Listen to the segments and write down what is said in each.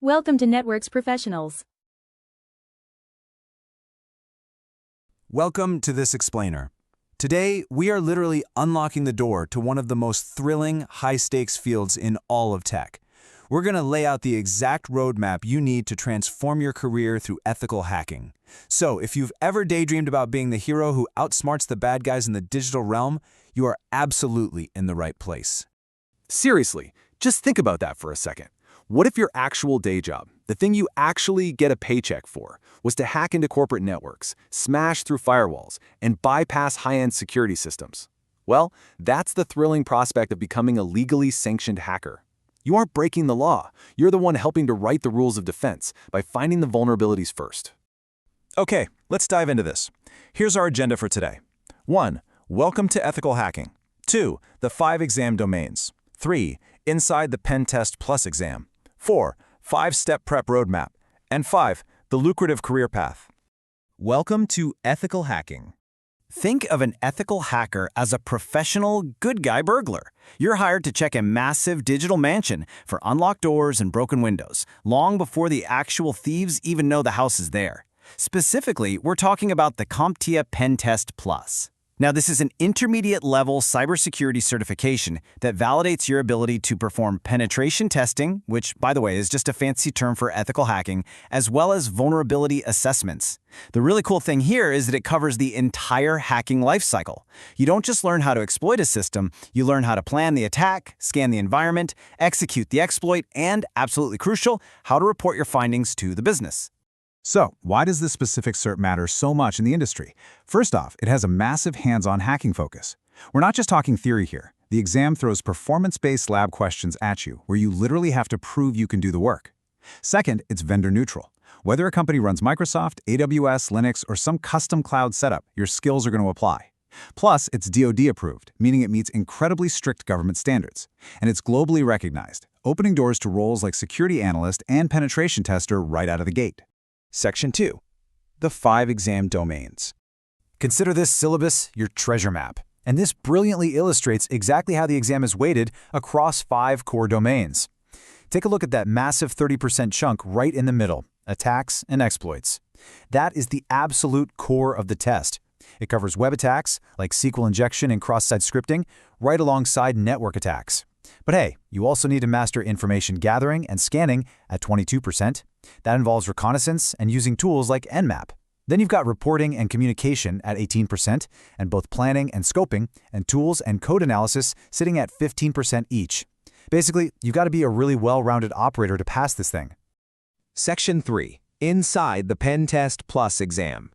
Welcome to Networks Professionals. Welcome to this explainer. Today, we are literally unlocking the door to one of the most thrilling, high-stakes fields in all of tech. We're going to lay out the exact roadmap you need to transform your career through ethical hacking. So, if you've ever daydreamed about being the hero who outsmarts the bad guys in the digital realm, you are absolutely in the right place. Seriously, just think about that for a second. What if your actual day job, the thing you actually get a paycheck for, was to hack into corporate networks, smash through firewalls, and bypass high-end security systems? Well, that's the thrilling prospect of becoming a legally sanctioned hacker. You aren't breaking the law. You're the one helping to write the rules of defense by finding the vulnerabilities first. Okay, let's dive into this. Here's our agenda for today. 1. Welcome to ethical hacking. 2. The 5 exam domains. 3. Inside the PenTest Plus exam. 4. 5-step prep roadmap. And 5. The lucrative career path. Welcome to ethical hacking. Think of an ethical hacker as a professional good guy burglar. You're hired to check a massive digital mansion for unlocked doors and broken windows, long before the actual thieves even know the house is there. Specifically, we're talking about the CompTIA PenTest Plus. Now, this is an intermediate-level cybersecurity certification that validates your ability to perform penetration testing, which, by the way, is just a fancy term for ethical hacking, as well as vulnerability assessments. The really cool thing here is that it covers the entire hacking lifecycle. You don't just learn how to exploit a system, you learn how to plan the attack, scan the environment, execute the exploit, and, absolutely crucial, how to report your findings to the business. So, why does this specific cert matter so much in the industry? First off, it has a massive hands-on hacking focus. We're not just talking theory here. The exam throws performance-based lab questions at you, where you literally have to prove you can do the work. Second, it's vendor neutral. Whether a company runs Microsoft, AWS, Linux, or some custom cloud setup, your skills are going to apply. Plus, it's DoD approved, meaning it meets incredibly strict government standards. And it's globally recognized, opening doors to roles like security analyst and penetration tester right out of the gate. Section 2. The 5 exam domains. Consider this syllabus your treasure map, and this brilliantly illustrates exactly how the exam is weighted across 5 core domains. Take a look at that massive 30% chunk right in the middle, attacks and exploits. That is the absolute core of the test. It covers web attacks, like SQL injection and cross-site scripting, right alongside network attacks. But hey, you also need to master information gathering and scanning at 22%. That involves reconnaissance and using tools like Nmap. Then you've got reporting and communication at 18%, and both planning and scoping, and tools and code analysis sitting at 15% each. Basically, you've got to be a really well-rounded operator to pass this thing. Section 3. Inside the PenTest Plus exam.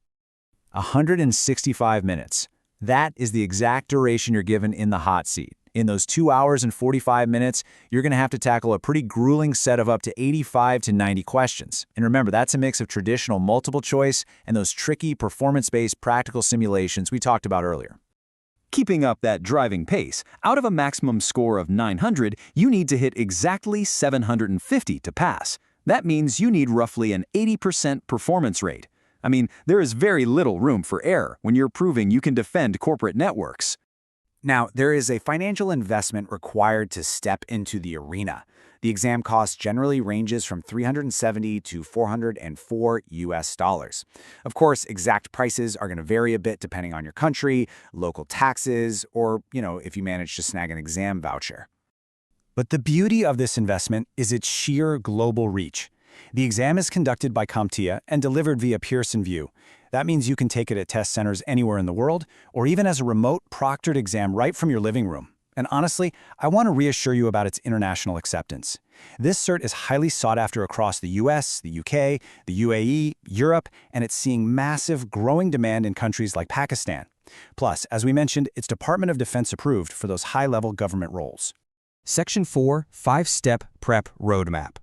165 minutes. That is the exact duration you're given in the hot seat. In those 2 hours and 45 minutes, you're going to have to tackle a pretty grueling set of up to 85 to 90 questions. And remember, that's a mix of traditional multiple choice and those tricky performance-based practical simulations we talked about earlier. Keeping up that driving pace, out of a maximum score of 900, you need to hit exactly 750 to pass. That means you need roughly an 80% performance rate. I mean, there is very little room for error when you're proving you can defend corporate networks. Now, there is a financial investment required to step into the arena. The exam cost generally ranges from $370 to $404 US. Of course, exact prices are going to vary a bit depending on your country, local taxes, or, if you manage to snag an exam voucher. But the beauty of this investment is its sheer global reach. The exam is conducted by CompTIA and delivered via Pearson VUE. That means you can take it at test centers anywhere in the world, or even as a remote proctored exam right from your living room. And honestly, I want to reassure you about its international acceptance. This cert is highly sought after across the US, the UK, the UAE, Europe, and it's seeing massive, growing demand in countries like Pakistan. Plus, as we mentioned, it's Department of Defense approved for those high-level government roles. Section 4. 5-step prep roadmap.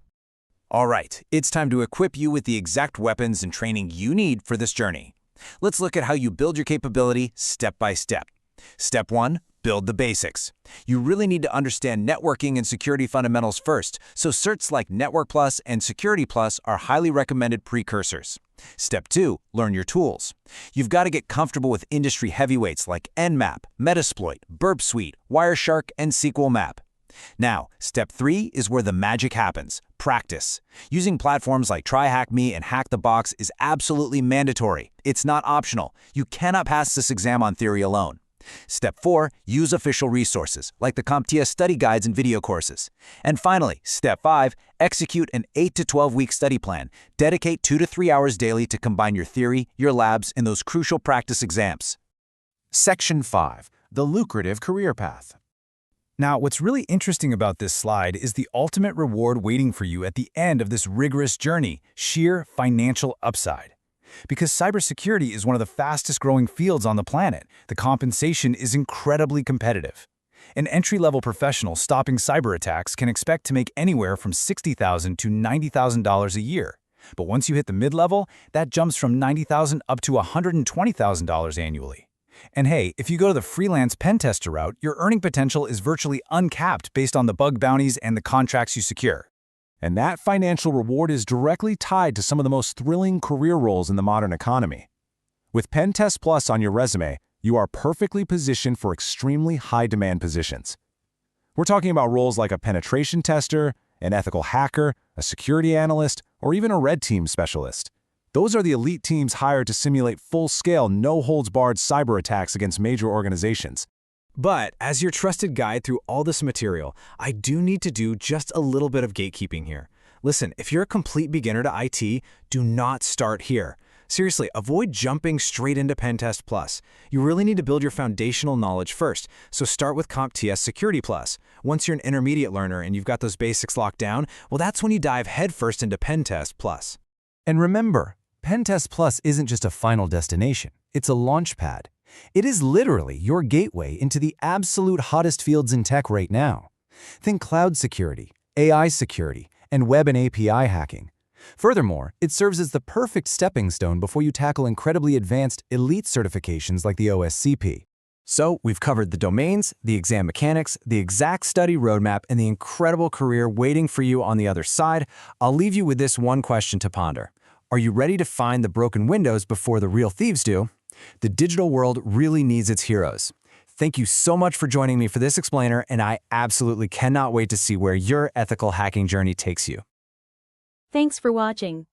All right, it's time to equip you with the exact weapons and training you need for this journey. Let's look at how you build your capability step by step. Step 1. Build the basics. You really need to understand networking and security fundamentals first, so certs like Network Plus and Security Plus are highly recommended precursors. Step 2. Learn your tools. You've got to get comfortable with industry heavyweights like Nmap, Metasploit, Burp Suite, Wireshark, and SQL Map. Now, step 3 is where the magic happens. practice. Using platforms like TryHackMe and HackTheBox is absolutely mandatory. It's not optional. You cannot pass this exam on theory alone. Step 4, use official resources, like the CompTIA study guides and video courses. And finally, Step 5, execute an 8 to 12-week study plan. Dedicate 2 to 3 hours daily to combine your theory, your labs, and those crucial practice exams. Section 5, the lucrative career path. Now, what's really interesting about this slide is the ultimate reward waiting for you at the end of this rigorous journey, sheer financial upside. Because cybersecurity is one of the fastest-growing fields on the planet, the compensation is incredibly competitive. An entry-level professional stopping cyberattacks can expect to make anywhere from $60,000 to $90,000 a year. But once you hit the mid-level, that jumps from $90,000 up to $120,000 annually. And hey, if you go to the freelance pen tester route, your earning potential is virtually uncapped based on the bug bounties and the contracts you secure. And that financial reward is directly tied to some of the most thrilling career roles in the modern economy. With PenTest Plus on your resume, you are perfectly positioned for extremely high-demand positions. We're talking about roles like a penetration tester, an ethical hacker, a security analyst, or even a red team specialist. Those are the elite teams hired to simulate full-scale, no-holds-barred cyber attacks against major organizations. But as your trusted guide through all this material, I do need to do just a little bit of gatekeeping here. Listen, if you're a complete beginner to IT, do not start here. Seriously, avoid jumping straight into PenTest Plus. You really need to build your foundational knowledge first, so start with CompTIA Security Plus. Once you're an intermediate learner and you've got those basics locked down, well, that's when you dive headfirst into PenTest Plus. And remember, PenTest Plus isn't just a final destination, it's a launch pad. It is literally your gateway into the absolute hottest fields in tech right now. Think cloud security, AI security, and web and API hacking. Furthermore, it serves as the perfect stepping stone before you tackle incredibly advanced elite certifications like the OSCP. So, we've covered the domains, the exam mechanics, the exact study roadmap, and the incredible career waiting for you on the other side. I'll leave you with this one question to ponder. Are you ready to find the broken windows before the real thieves do? The digital world really needs its heroes. Thank you so much for joining me for this explainer, and I absolutely cannot wait to see where your ethical hacking journey takes you. Thanks for watching.